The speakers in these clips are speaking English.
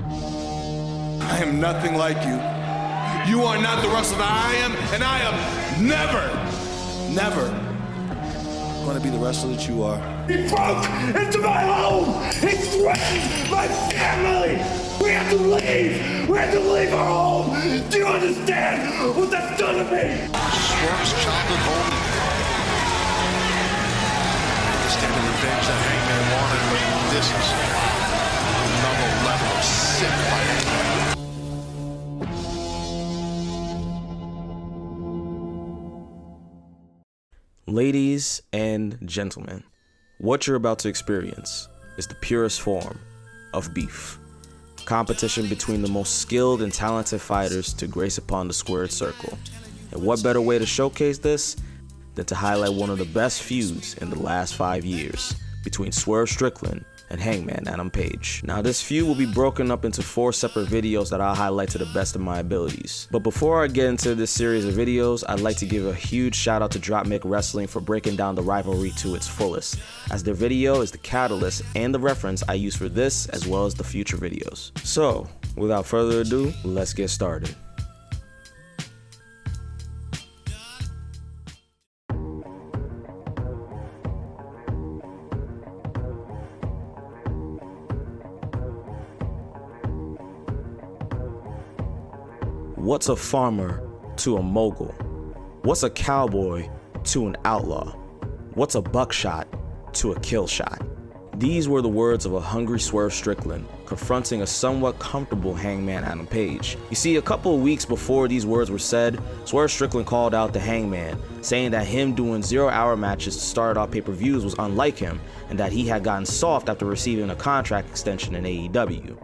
I am nothing like you. You are not the wrestler that I am, and I am never going to be the wrestler that you are. He broke into my home! He threatened my family! We have to leave! We have to leave our home! Do you understand what that's done to me? Swerve's childhood home. Understanding the revenge that Hangman wanted, but this is another level of sick fighting. Ladies and gentlemen, what you're about to experience is the purest form of beef. Competition between the most skilled and talented fighters to grace upon the squared circle. And what better way to showcase this than to highlight one of the best feuds in the last 5 years between Swerve Strickland and Hangman Adam Page. Now this feud will be broken up into 4 separate videos that I'll highlight to the best of my abilities. But before I get into this series of videos, I'd like to give a huge shout out to Drop Mick Wrestling for breaking down the rivalry to its fullest, as their video is the catalyst and the reference I use for this as well as the future videos. So without further ado, let's get started. What's a farmer to a mogul? What's a cowboy to an outlaw? What's a buckshot to a kill shot? These were the words of a hungry Swerve Strickland confronting a somewhat comfortable Hangman Adam Page. You see, a couple of weeks before these words were said, Swerve Strickland called out the Hangman, saying that him doing 0-hour matches to start off pay-per-views was unlike him, and that he had gotten soft after receiving a contract extension in AEW.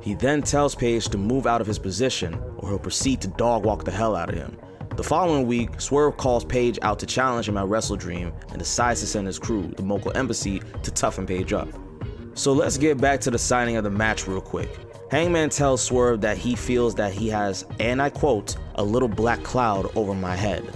He then tells Page to move out of his position or he'll proceed to dog walk the hell out of him. The following week, Swerve calls Page out to challenge him at Wrestle Dream and decides to send his crew, the Mogul Embassy, to toughen Page up. So let's get back to the signing of the match real quick. Hangman tells Swerve that he feels that he has, and I quote, a little black cloud over my head.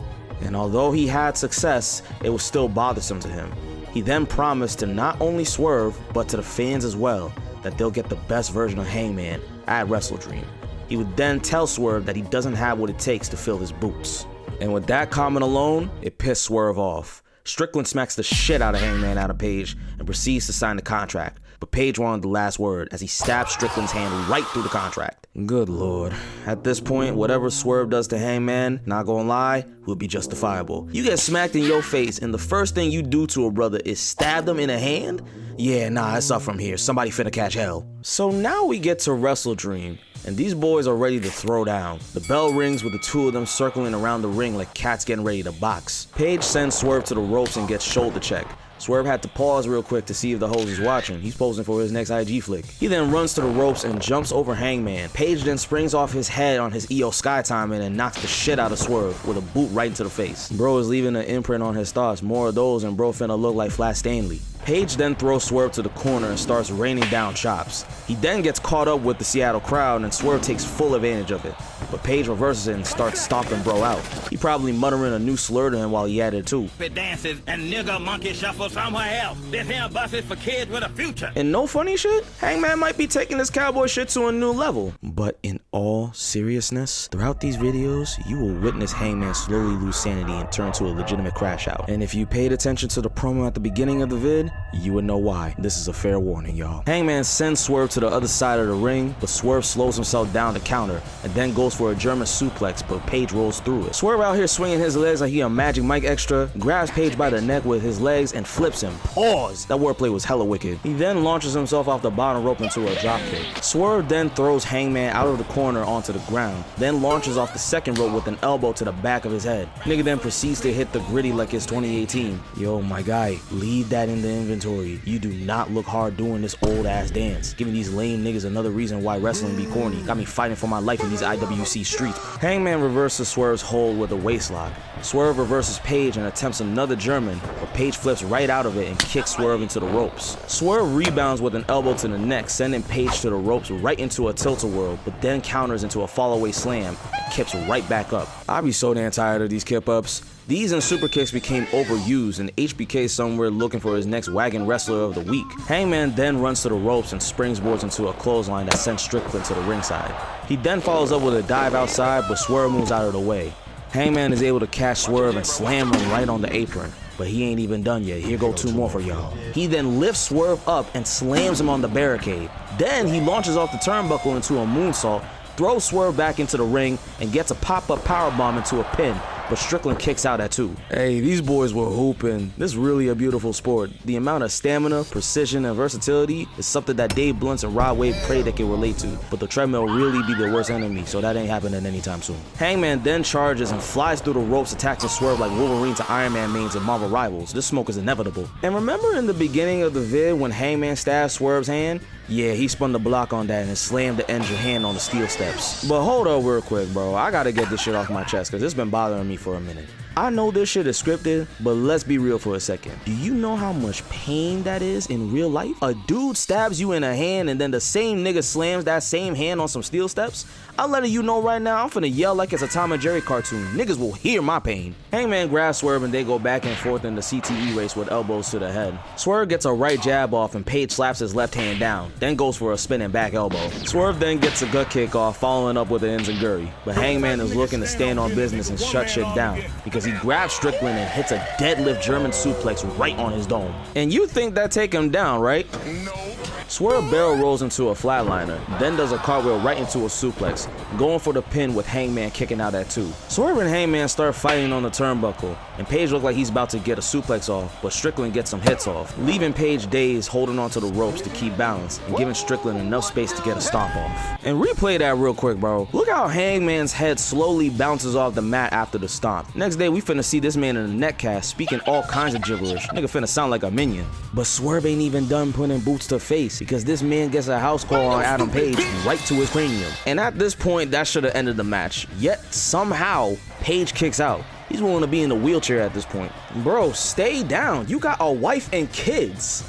And although he had success, it was still bothersome to him. He then promised to not only Swerve, but to the fans as well, that they'll get the best version of Hangman at Wrestle Dream. He would then tell Swerve that he doesn't have what it takes to fill his boots. And with that comment alone, it pissed Swerve off. Strickland smacks the shit out of Hangman Adam Page and proceeds to sign the contract, but Page wanted the last word as he stabbed Strickland's hand right through the contract. Good lord. At this point, whatever Swerve does to Hangman, not gonna lie, will be justifiable. You get smacked in your face and the first thing you do to a brother is stab them in the hand? Yeah, nah, it's up from here. Somebody finna catch hell. So now we get to Wrestle Dream, and these boys are ready to throw down. The bell rings with the two of them circling around the ring like cats getting ready to box. Page sends Swerve to the ropes and gets shoulder checked. Swerve had to pause real quick to see if the host is watching. He's posing for his next IG flick. He then runs to the ropes and jumps over Hangman. Page then springs off his head on his EO Sky Timing and knocks the shit out of Swerve with a boot right into the face. Bro is leaving an imprint on his thoughts. More of those and bro finna look like Flat Stanley. Page then throws Swerve to the corner and starts raining down chops. He then gets caught up with the Seattle crowd and Swerve takes full advantage of it. But Page reverses it and starts stomping bro out. He probably muttering a new slur to him while he at it too. Dances and nigga monkey shuffle somewhere else. This here bus is for kids with a future. And no funny shit, Hangman might be taking this cowboy shit to a new level. But in all seriousness, throughout these videos, you will witness Hangman slowly lose sanity and turn to a legitimate crash out. And if you paid attention to the promo at the beginning of the vid, you would know why. This is a fair warning, y'all. Hangman sends Swerve to the other side of the ring, but Swerve slows himself down to counter and then goes for a German suplex, but Page rolls through it. Swerve out here swinging his legs like he a Magic Mike extra, grabs Page by the neck with his legs and flips him. Pause! That wordplay was hella wicked. He then launches himself off the bottom rope into a dropkick. Swerve then throws Hangman out of the corner onto the ground, then launches off the second rope with an elbow to the back of his head. Nigga then proceeds to hit the gritty like it's 2018. Yo, my guy, leave that in the inventory. You do not look hard doing this old ass dance. Giving these lame niggas another reason why wrestling be corny. Got me fighting for my life in these IWC streets. Hangman reverses Swerve's hold with a waistlock. Swerve reverses Page and attempts another German, but Page flips right out of it and kicks Swerve into the ropes. Swerve rebounds with an elbow to the neck, sending Page to the ropes right into a tilt-a-whirl, but then counters into a fall-away slam and kips right back up. I be so damn tired of these kip-ups. These and super kicks became overused, and HBK somewhere looking for his next wagon wrestler of the week. Hangman then runs to the ropes and springboards into a clothesline that sends Strickland to the ringside. He then follows up with a dive outside, but Swerve moves out of the way. Hangman is able to catch Swerve and slam him right on the apron. But he ain't even done yet. Here go two more for y'all. He then lifts Swerve up and slams him on the barricade. Then he launches off the turnbuckle into a moonsault, throws Swerve back into the ring, and gets a pop-up powerbomb into a pin. But Strickland kicks out at 2. Hey, these boys were hooping. This is really a beautiful sport. The amount of stamina, precision, and versatility is something that Dave Blunt and Rod Wave pray they can relate to. But the treadmill really be their worst enemy, so that ain't happening anytime soon. Hangman then charges and flies through the ropes, attacking Swerve like Wolverine to Iron Man mains and Marvel Rivals. This smoke is inevitable. And remember in the beginning of the vid when Hangman stabbed Swerve's hand? Yeah, he spun the block on that and slammed the injured hand on the steel steps. But hold up real quick, bro. I gotta get this shit off my chest because it's been bothering me for a minute. I know this shit is scripted, but let's be real for a second. Do you know how much pain that is in real life? A dude stabs you in a hand and then the same nigga slams that same hand on some steel steps? I'm letting you know right now, I'm finna yell like it's a Tom and Jerry cartoon. Niggas will hear my pain. Hangman grabs Swerve and they go back and forth in the CTE race with elbows to the head. Swerve gets a right jab off and Page slaps his left hand down, then goes for a spinning back elbow. Swerve then gets a gut kick off, following up with an enziguri. But Hangman is looking to stand on business and shut shit down because he grabs Strickland and hits a deadlift German suplex right on his dome. And you think that take him down, right? No. Swerve barrel rolls into a flatliner, then does a cartwheel right into a suplex, going for the pin with Hangman kicking out at 2. Swerve and Hangman start fighting on the turnbuckle, and Page looks like he's about to get a suplex off, but Strickland gets some hits off, leaving Page dazed, holding onto the ropes to keep balance, and giving Strickland enough space to get a stomp off. And replay that real quick, bro. Look how Hangman's head slowly bounces off the mat after the stomp. Next day, we finna see this man in a netcast speaking all kinds of gibberish. Nigga finna sound like a minion. But Swerve ain't even done putting boots to face, because this man gets a house call on Adam Page right to his cranium. And at this point, that should have ended the match. Yet, somehow, Page kicks out. He's willing to be in a wheelchair at this point. Bro, stay down. You got a wife and kids.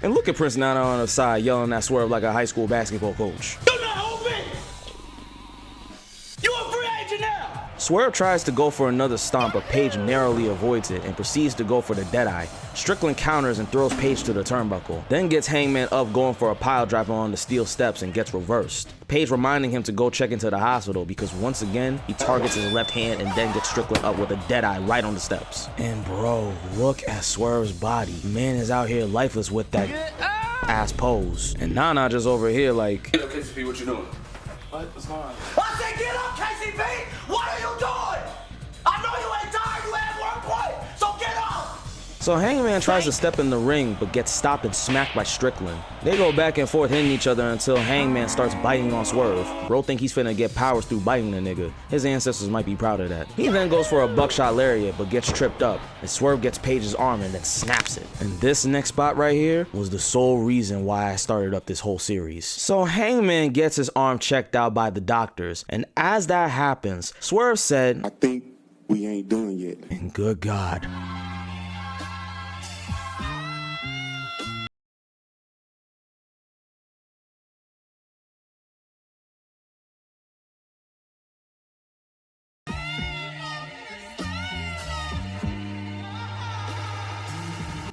And look at Prince Nana on the side yelling at Swerve like a high school basketball coach. Do not open! You a free agent now! Swerve tries to go for another stomp, but Page narrowly avoids it and proceeds to go for the Deadeye. Strickland counters and throws Page to the turnbuckle, then gets Hangman up going for a pile driver on the steel steps and gets reversed. Page reminding him to go check into the hospital because once again, he targets his left hand and then gets Strickland up with a Deadeye right on the steps. And bro, look at Swerve's body. Man is out here lifeless with that ass pose. And Nana just over here like, Get up, KCP, what you doing? What's going on? I said get up, KCP! What are you doing? I know you ain't tired, you had work point, so get up! So Hangman tries to step in the ring, but gets stopped and smacked by Strickland. They go back and forth hitting each other until Hangman starts biting on Swerve. Bro think he's finna get powers through biting the nigga. His ancestors might be proud of that. He then goes for a buckshot lariat, but gets tripped up, and Swerve gets Page's arm and then snaps it. And this next spot right here was the sole reason why I started up this whole series. So Hangman gets his arm checked out by the doctors, and as that happens, Swerve said, I think we ain't done yet. and good God.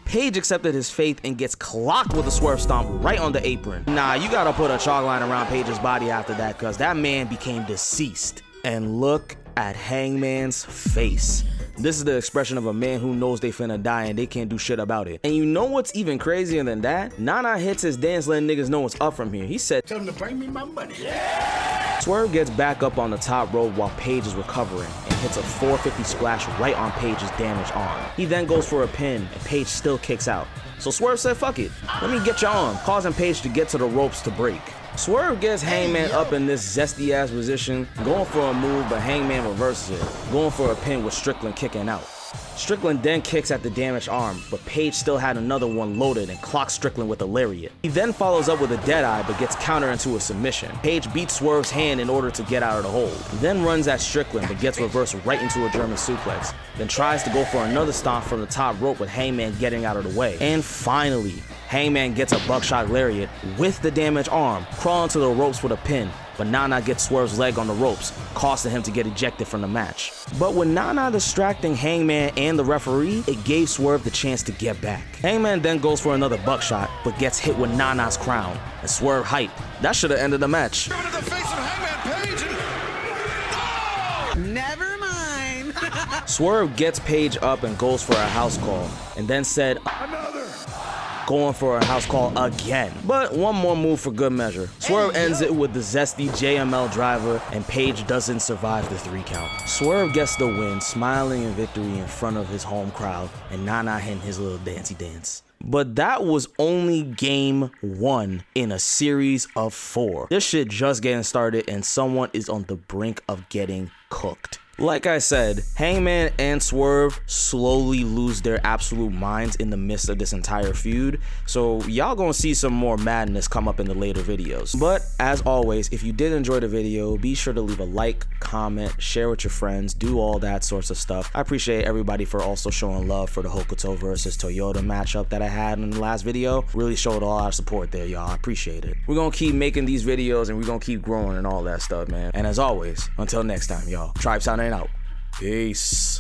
Page accepted his fate and gets clocked with a Swerve stomp right on the apron. Nah, you gotta put a chalk line around Page's body after that, cause that man became deceased. And look at Hangman's face. This is the expression of a man who knows they finna die and they can't do shit about it. And you know what's even crazier than that? Nana hits his dance letting niggas know what's up from here. He said, Tell him to bring me my money. Swerve gets back up on the top rope while Page is recovering and hits a 450 splash right on Page's damaged arm. He then goes for a pin and Page still kicks out. So Swerve said, fuck it, let me get your arm, causing Page to get to the ropes to break. Swerve gets Hangman up in this zesty ass position, going for a move, but Hangman reverses it, going for a pin with Strickland kicking out. Strickland then kicks at the damaged arm, but Page still had another one loaded and clocks Strickland with a lariat. He then follows up with a Deadeye but gets countered into a submission. Page beats Swerve's hand in order to get out of the hold. He then runs at Strickland but gets reversed right into a German suplex, then tries to go for another stomp from the top rope with Hangman getting out of the way. And finally, Hangman gets a buckshot lariat with the damaged arm, crawling to the ropes for the pin, but Nana gets Swerve's leg on the ropes, costing him to get ejected from the match. But with Nana distracting Hangman and the referee, it gave Swerve the chance to get back. Hangman then goes for another buckshot, but gets hit with Nana's crown, and Swerve hyped. That should have ended the match. Never mind. Swerve gets Paige up and goes for a house call, and then said, going for a house call again. But one more move for good measure. Swerve ends it with the zesty JML driver, and Paige doesn't survive the 3 count. Swerve gets the win, smiling in victory in front of his home crowd, and Nana hitting his little dancey dance. But that was only game 1 in a series of 4. This shit just getting started, and someone is on the brink of getting cooked. Like I said, Hangman and Swerve slowly lose their absolute minds in the midst of this entire feud, so y'all gonna see some more madness come up in the later videos. But as always, if you did enjoy the video, be sure to leave a like, comment, share with your friends, do all that sorts of stuff. I appreciate everybody for also showing love for the Hokuto versus Toyota matchup that I had in the last video. Really showed a lot of support there, y'all. I appreciate it. We're gonna keep making these videos and we're gonna keep growing and all that stuff, man. And as always, until next time, y'all, Tribe signing out. Peace.